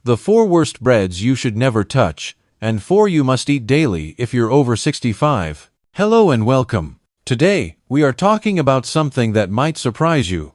The 4 worst breads you should never touch, and 4 you must eat daily if you're over 65. Hello and welcome. Today, we are talking about something that might surprise you.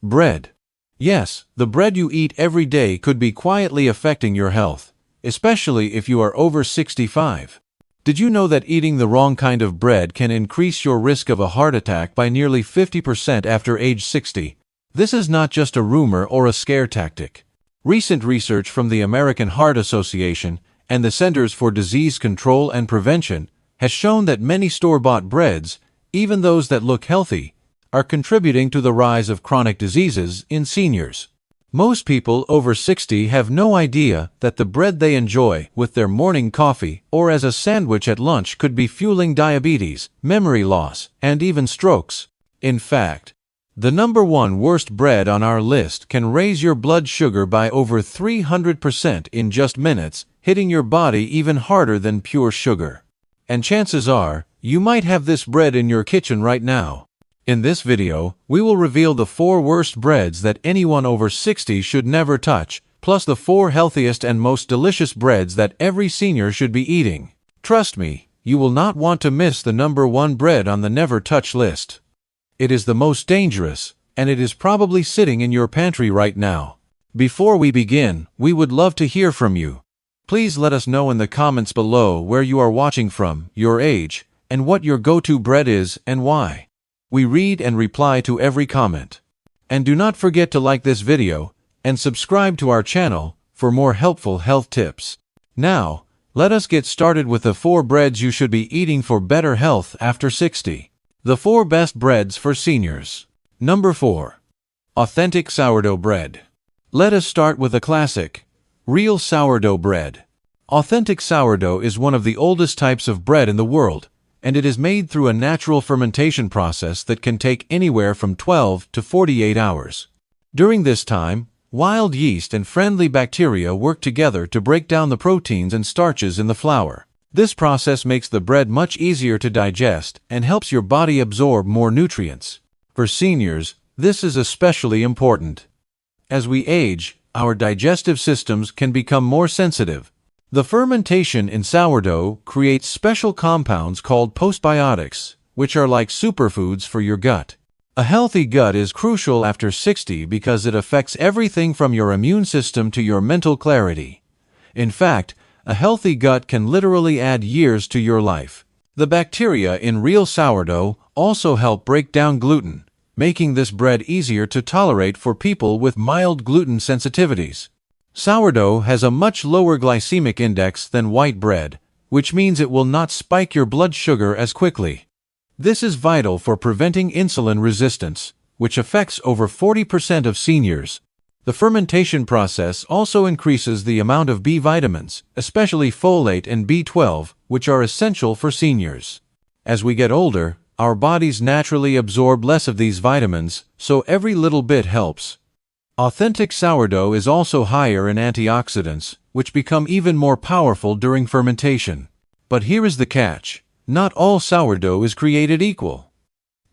Bread. Yes, the bread you eat every day could be quietly affecting your health, especially if you are over 65. Did you know that eating the wrong kind of bread can increase your risk of a heart attack by nearly 50% after age 60? This is not just a rumor or a scare tactic. Recent research from the American Heart Association and the Centers for Disease Control and Prevention has shown that many store-bought breads, even those that look healthy, are contributing to the rise of chronic diseases in seniors. Most people over 60 have no idea that the bread they enjoy with their morning coffee or as a sandwich at lunch could be fueling diabetes, memory loss, and even strokes. In fact, the number 1 worst bread on our list can raise your blood sugar by over 300% in just minutes, hitting your body even harder than pure sugar. And chances are, you might have this bread in your kitchen right now. In this video, we will reveal the 4 worst breads that anyone over 60 should never touch, plus the 4 healthiest and most delicious breads that every senior should be eating. Trust me, you will not want to miss the number 1 bread on the never touch list. It is the most dangerous, and it is probably sitting in your pantry right now. Before we begin, we would love to hear from you. Please let us know in the comments below where you are watching from, your age, and what your go-to bread is and why. We read and reply to every comment. And do not forget to like this video and subscribe to our channel for more helpful health tips. Now, let us get started with the 4 breads you should be eating for better health after 60. The 4 best breads for seniors. Number 4. Authentic sourdough bread. Let us start with a classic, real sourdough bread. Authentic sourdough is one of the oldest types of bread in the world, and it is made through a natural fermentation process that can take anywhere from 12 to 48 hours. During this time, wild yeast and friendly bacteria work together to break down the proteins and starches in the flour. This process makes the bread much easier to digest and helps your body absorb more nutrients. For seniors, this is especially important. As we age, our digestive systems can become more sensitive. The fermentation in sourdough creates special compounds called postbiotics, which are like superfoods for your gut. A healthy gut is crucial after 60 because it affects everything from your immune system to your mental clarity. In fact, a healthy gut can literally add years to your life. The bacteria in real sourdough also help break down gluten, making this bread easier to tolerate for people with mild gluten sensitivities. Sourdough has a much lower glycemic index than white bread, which means it will not spike your blood sugar as quickly. This is vital for preventing insulin resistance, which affects over 40% of seniors. The fermentation process also increases the amount of B vitamins, especially folate and B12, which are essential for seniors. As we get older, our bodies naturally absorb less of these vitamins, so every little bit helps. Authentic sourdough is also higher in antioxidants, which become even more powerful during fermentation. But here is the catch: not all sourdough is created equal.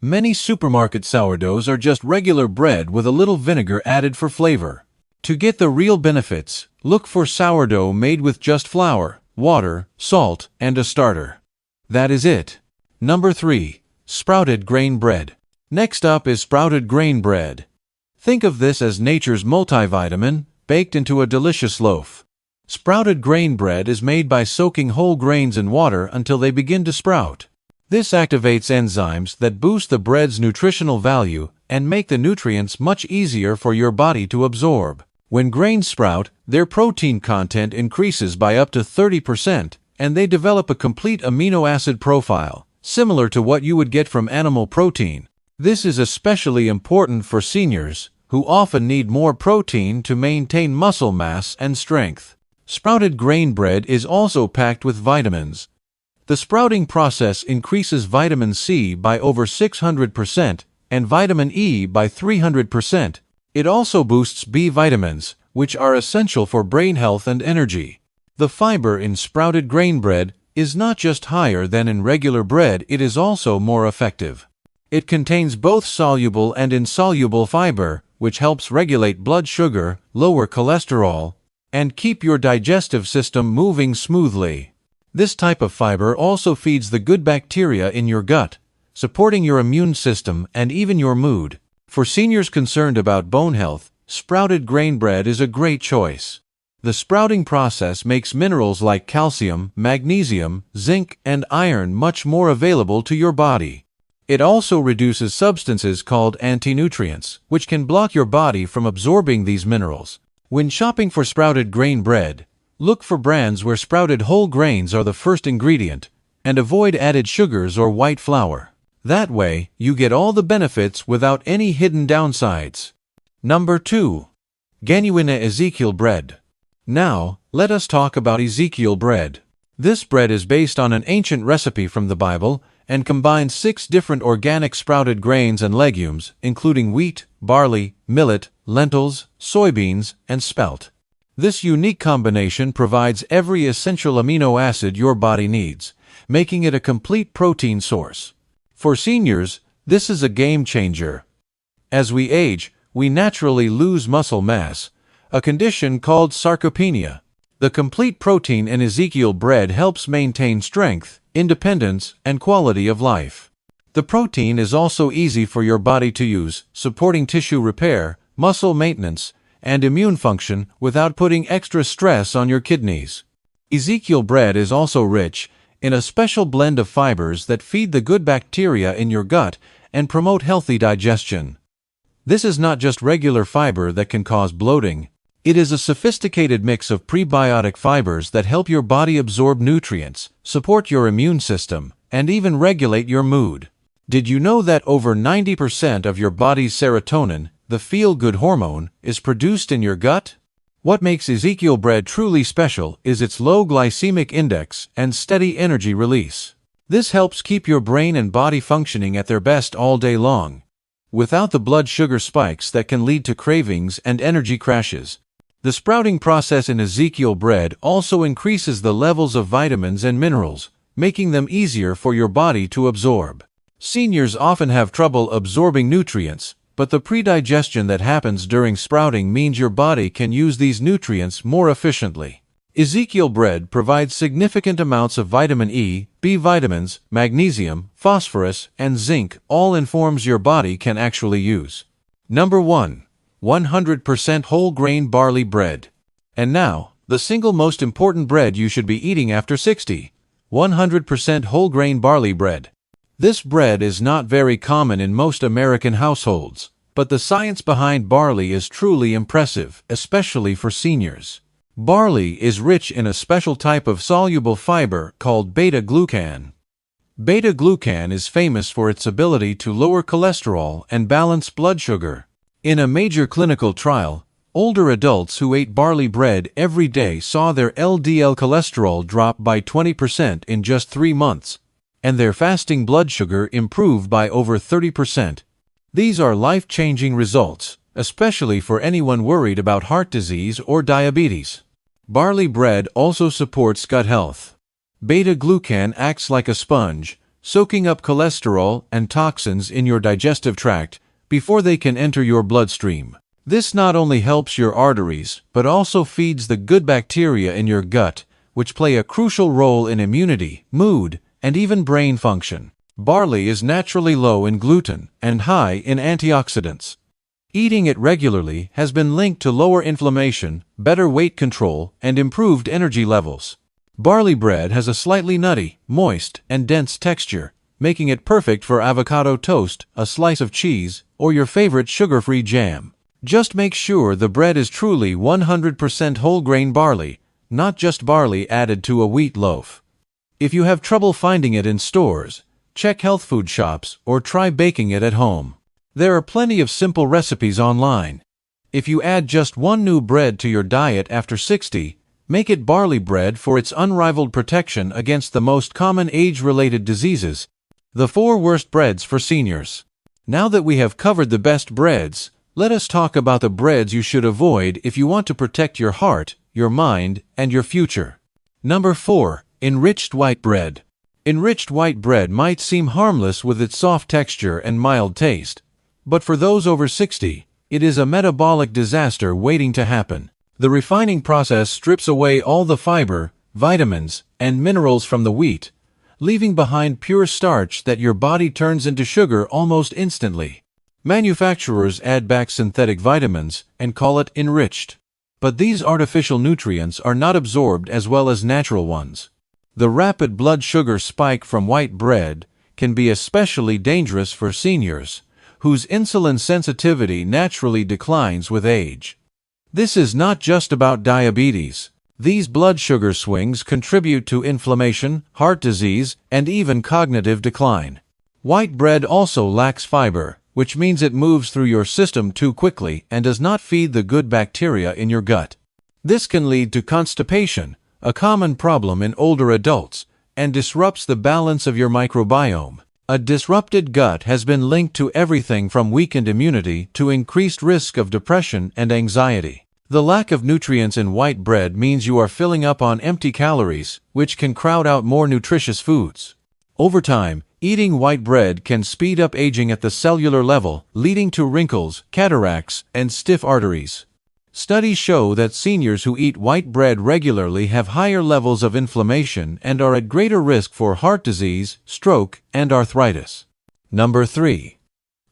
Many supermarket sourdoughs are just regular bread with a little vinegar added for flavor. To get the real benefits, look for sourdough made with just flour, water, salt, and a starter. That is it. Number 3. Sprouted grain bread. Next up is sprouted grain bread. Think of this as nature's multivitamin, baked into a delicious loaf. Sprouted grain bread is made by soaking whole grains in water until they begin to sprout. This activates enzymes that boost the bread's nutritional value and make the nutrients much easier for your body to absorb. When grains sprout, their protein content increases by up to 30%, and they develop a complete amino acid profile, similar to what you would get from animal protein. This is especially important for seniors, who often need more protein to maintain muscle mass and strength. Sprouted grain bread is also packed with vitamins. The sprouting process increases vitamin C by over 600% and vitamin E by 300%. It also boosts B vitamins, which are essential for brain health and energy. The fiber in sprouted grain bread is not just higher than in regular bread, it is also more effective. It contains both soluble and insoluble fiber, which helps regulate blood sugar, lower cholesterol, and keep your digestive system moving smoothly. This type of fiber also feeds the good bacteria in your gut, supporting your immune system and even your mood. For seniors concerned about bone health, sprouted grain bread is a great choice. The sprouting process makes minerals like calcium, magnesium, zinc, and iron much more available to your body. It also reduces substances called anti-nutrients, which can block your body from absorbing these minerals. When shopping for sprouted grain bread, look for brands where sprouted whole grains are the first ingredient, and avoid added sugars or white flour. That way, you get all the benefits without any hidden downsides. Number 2. Genuine Ezekiel bread. Now, let us talk about Ezekiel bread. This bread is based on an ancient recipe from the Bible and combines 6 different organic sprouted grains and legumes, including wheat, barley, millet, lentils, soybeans, and spelt. This unique combination provides every essential amino acid your body needs, making it a complete protein source. For seniors, this is a game changer. As we age, we naturally lose muscle mass, a condition called sarcopenia. The complete protein in Ezekiel bread helps maintain strength, independence, and quality of life. The protein is also easy for your body to use, supporting tissue repair, muscle maintenance, and immune function without putting extra stress on your kidneys. Ezekiel bread is also rich in a special blend of fibers that feed the good bacteria in your gut and promote healthy digestion. This is not just regular fiber that can cause bloating. It is a sophisticated mix of prebiotic fibers that help your body absorb nutrients, support your immune system, and even regulate your mood. Did you know that over 90% of your body's serotonin, the feel-good hormone, is produced in your gut? What makes Ezekiel bread truly special is its low glycemic index and steady energy release. This helps keep your brain and body functioning at their best all day long, without the blood sugar spikes that can lead to cravings and energy crashes. The sprouting process in Ezekiel bread also increases the levels of vitamins and minerals, making them easier for your body to absorb. Seniors often have trouble absorbing nutrients, but the predigestion that happens during sprouting means your body can use these nutrients more efficiently. Ezekiel bread provides significant amounts of vitamin E, B vitamins, magnesium, phosphorus, and zinc, all in forms your body can actually use. Number 1. 100% whole grain barley bread. And now, the single most important bread you should be eating after 60. 100% whole grain barley bread. This bread is not very common in most American households, but the science behind barley is truly impressive, especially for seniors. Barley is rich in a special type of soluble fiber called beta-glucan. Beta-glucan is famous for its ability to lower cholesterol and balance blood sugar. In a major clinical trial, older adults who ate barley bread every day saw their LDL cholesterol drop by 20% in just 3 months, and their fasting blood sugar improved by over 30%. These are life-changing results, especially for anyone worried about heart disease or diabetes. Barley bread also supports gut health. Beta-glucan acts like a sponge, soaking up cholesterol and toxins in your digestive tract before they can enter your bloodstream. This not only helps your arteries, but also feeds the good bacteria in your gut, which play a crucial role in immunity, mood, and even brain function. Barley is naturally low in gluten and high in antioxidants. Eating it regularly has been linked to lower inflammation, better weight control, and improved energy levels. Barley bread has a slightly nutty, moist, and dense texture, making it perfect for avocado toast, a slice of cheese, or your favorite sugar-free jam. Just make sure the bread is truly 100% whole grain barley, not just barley added to a wheat loaf. If you have trouble finding it in stores, check health food shops or try baking it at home. There are plenty of simple recipes online. If you add just one new bread to your diet after 60, make it barley bread for its unrivaled protection against the most common age-related diseases. The 4 worst breads for seniors. Now that we have covered the best breads, let us talk about the breads you should avoid if you want to protect your heart, your mind, and your future. Number 4. Enriched white bread. Enriched white bread might seem harmless with its soft texture and mild taste, but for those over 60, it is a metabolic disaster waiting to happen. The refining process strips away all the fiber, vitamins, and minerals from the wheat, leaving behind pure starch that your body turns into sugar almost instantly. Manufacturers add back synthetic vitamins and call it enriched. But these artificial nutrients are not absorbed as well as natural ones. The rapid blood sugar spike from white bread can be especially dangerous for seniors, whose insulin sensitivity naturally declines with age. This is not just about diabetes. These blood sugar swings contribute to inflammation, heart disease, and even cognitive decline. White bread also lacks fiber, which means it moves through your system too quickly and does not feed the good bacteria in your gut. This can lead to constipation, a common problem in older adults, and disrupts the balance of your microbiome. A disrupted gut has been linked to everything from weakened immunity to increased risk of depression and anxiety. The lack of nutrients in white bread means you are filling up on empty calories, which can crowd out more nutritious foods. Over time, eating white bread can speed up aging at the cellular level, leading to wrinkles, cataracts, and stiff arteries. Studies show that seniors who eat white bread regularly have higher levels of inflammation and are at greater risk for heart disease, stroke, and arthritis. Number 3.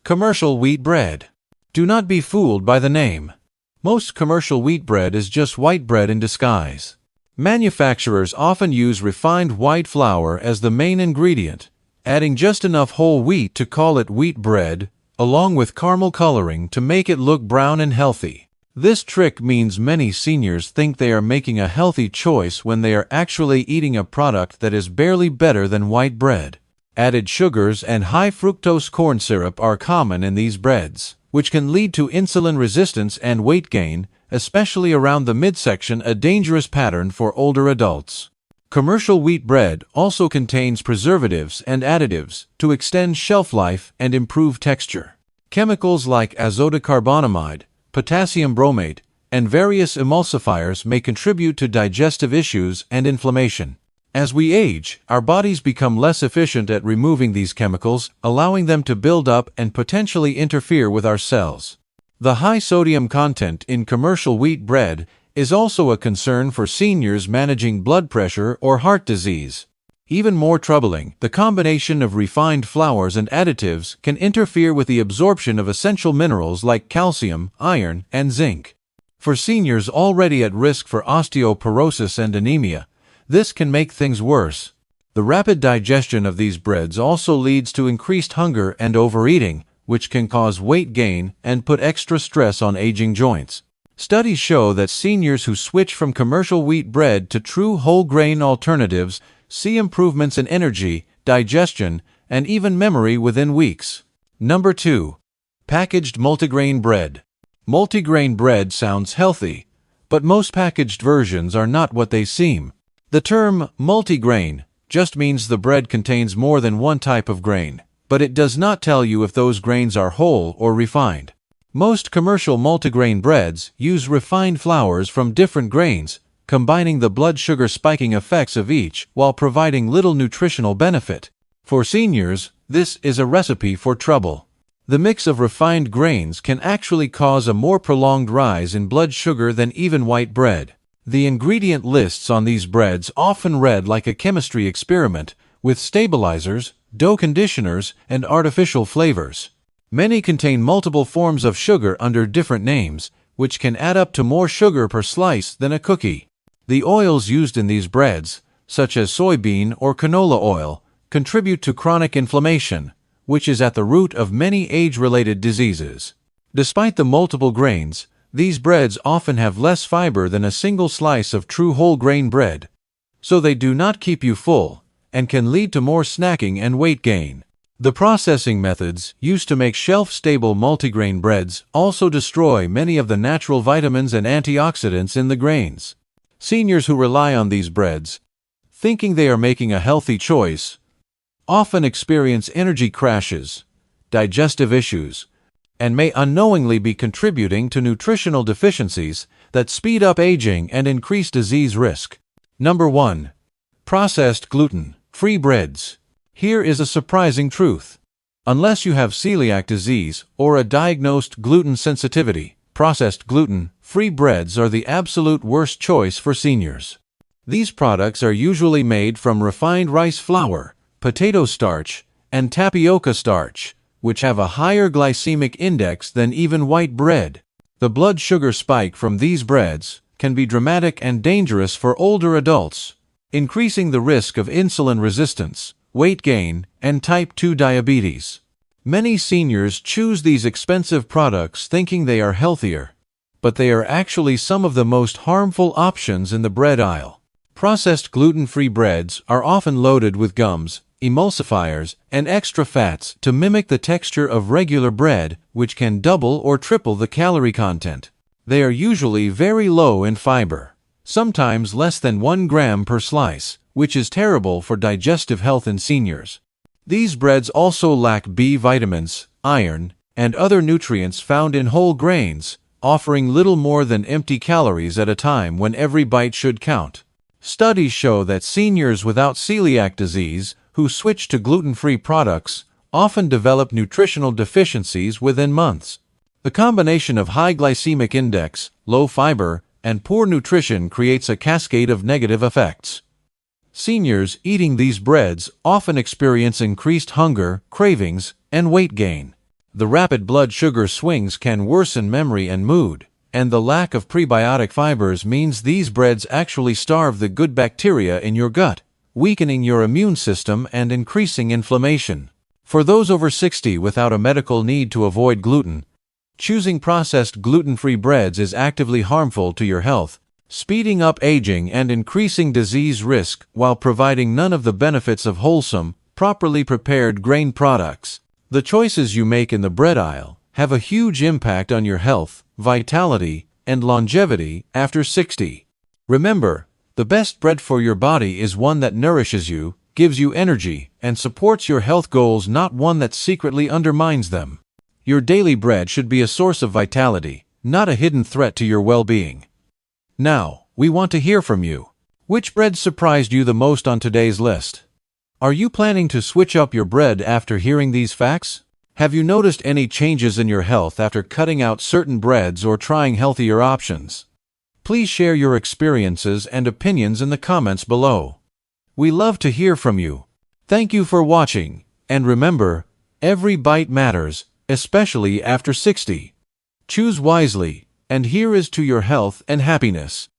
Commercial wheat bread. Do not be fooled by the name. Most commercial wheat bread is just white bread in disguise. Manufacturers often use refined white flour as the main ingredient, adding just enough whole wheat to call it wheat bread, along with caramel coloring to make it look brown and healthy. This trick means many seniors think they are making a healthy choice when they are actually eating a product that is barely better than white bread. Added sugars and high fructose corn syrup are common in these breads, which can lead to insulin resistance and weight gain, especially around the midsection, a dangerous pattern for older adults. Commercial wheat bread also contains preservatives and additives to extend shelf life and improve texture. Chemicals like azotocarbonamide, potassium bromate, and various emulsifiers may contribute to digestive issues and inflammation. As we age, our bodies become less efficient at removing these chemicals, allowing them to build up and potentially interfere with our cells. The high sodium content in commercial wheat bread is also a concern for seniors managing blood pressure or heart disease. Even more troubling, the combination of refined flours and additives can interfere with the absorption of essential minerals like calcium, iron, and zinc. For seniors already at risk for osteoporosis and anemia, this can make things worse. The rapid digestion of these breads also leads to increased hunger and overeating, which can cause weight gain and put extra stress on aging joints. Studies show that seniors who switch from commercial wheat bread to true whole grain alternatives see improvements in energy, digestion, and even memory within weeks. Number 2. Packaged multigrain bread. Multigrain bread sounds healthy, but most packaged versions are not what they seem. The term multigrain just means the bread contains more than one type of grain, but it does not tell you if those grains are whole or refined. Most commercial multigrain breads use refined flours from different grains, combining the blood sugar spiking effects of each while providing little nutritional benefit. For seniors, this is a recipe for trouble. The mix of refined grains can actually cause a more prolonged rise in blood sugar than even white bread. The ingredient lists on these breads often read like a chemistry experiment, with stabilizers, dough conditioners, and artificial flavors. Many contain multiple forms of sugar under different names, which can add up to more sugar per slice than a cookie. The oils used in these breads, such as soybean or canola oil, contribute to chronic inflammation, which is at the root of many age-related diseases. Despite the multiple grains, these breads often have less fiber than a single slice of true whole grain bread, so they do not keep you full and can lead to more snacking and weight gain. The processing methods used to make shelf-stable multigrain breads also destroy many of the natural vitamins and antioxidants in the grains. Seniors who rely on these breads, thinking they are making a healthy choice, often experience energy crashes, digestive issues, and may unknowingly be contributing to nutritional deficiencies that speed up aging and increase disease risk. Number 1. Processed gluten-free breads. Here is a surprising truth. Unless you have celiac disease or a diagnosed gluten sensitivity, processed gluten-free gluten-free breads are the absolute worst choice for seniors. These products are usually made from refined rice flour, potato starch, and tapioca starch, which have a higher glycemic index than even white bread. The blood sugar spike from these breads can be dramatic and dangerous for older adults, increasing the risk of insulin resistance, weight gain, and type 2 diabetes. Many seniors choose these expensive products thinking they are healthier, but they are actually some of the most harmful options in the bread aisle. Processed gluten-free breads are often loaded with gums, emulsifiers, and extra fats to mimic the texture of regular bread, which can double or triple the calorie content. They are usually very low in fiber, sometimes less than 1 gram per slice, which is terrible for digestive health in seniors. These breads also lack B vitamins, iron, and other nutrients found in whole grains, offering little more than empty calories at a time when every bite should count. Studies show that seniors without celiac disease who switch to gluten-free products often develop nutritional deficiencies within months. The combination of high glycemic index, low fiber, and poor nutrition creates a cascade of negative effects. Seniors eating these breads often experience increased hunger, cravings, and weight gain. The rapid blood sugar swings can worsen memory and mood, and the lack of prebiotic fibers means these breads actually starve the good bacteria in your gut, weakening your immune system and increasing inflammation. For those over 60 without a medical need to avoid gluten, choosing processed gluten-free breads is actively harmful to your health, speeding up aging and increasing disease risk while providing none of the benefits of wholesome, properly prepared grain products. The choices you make in the bread aisle have a huge impact on your health, vitality, and longevity after 60. Remember, the best bread for your body is one that nourishes you, gives you energy, and supports your health goals, not one that secretly undermines them. Your daily bread should be a source of vitality, not a hidden threat to your well-being. Now, we want to hear from you. Which bread surprised you the most on today's list? Are you planning to switch up your bread after hearing these facts? Have you noticed any changes in your health after cutting out certain breads or trying healthier options? Please share your experiences and opinions in the comments below. We love to hear from you. Thank you for watching, and remember, every bite matters, especially after 60. Choose wisely, and here is to your health and happiness.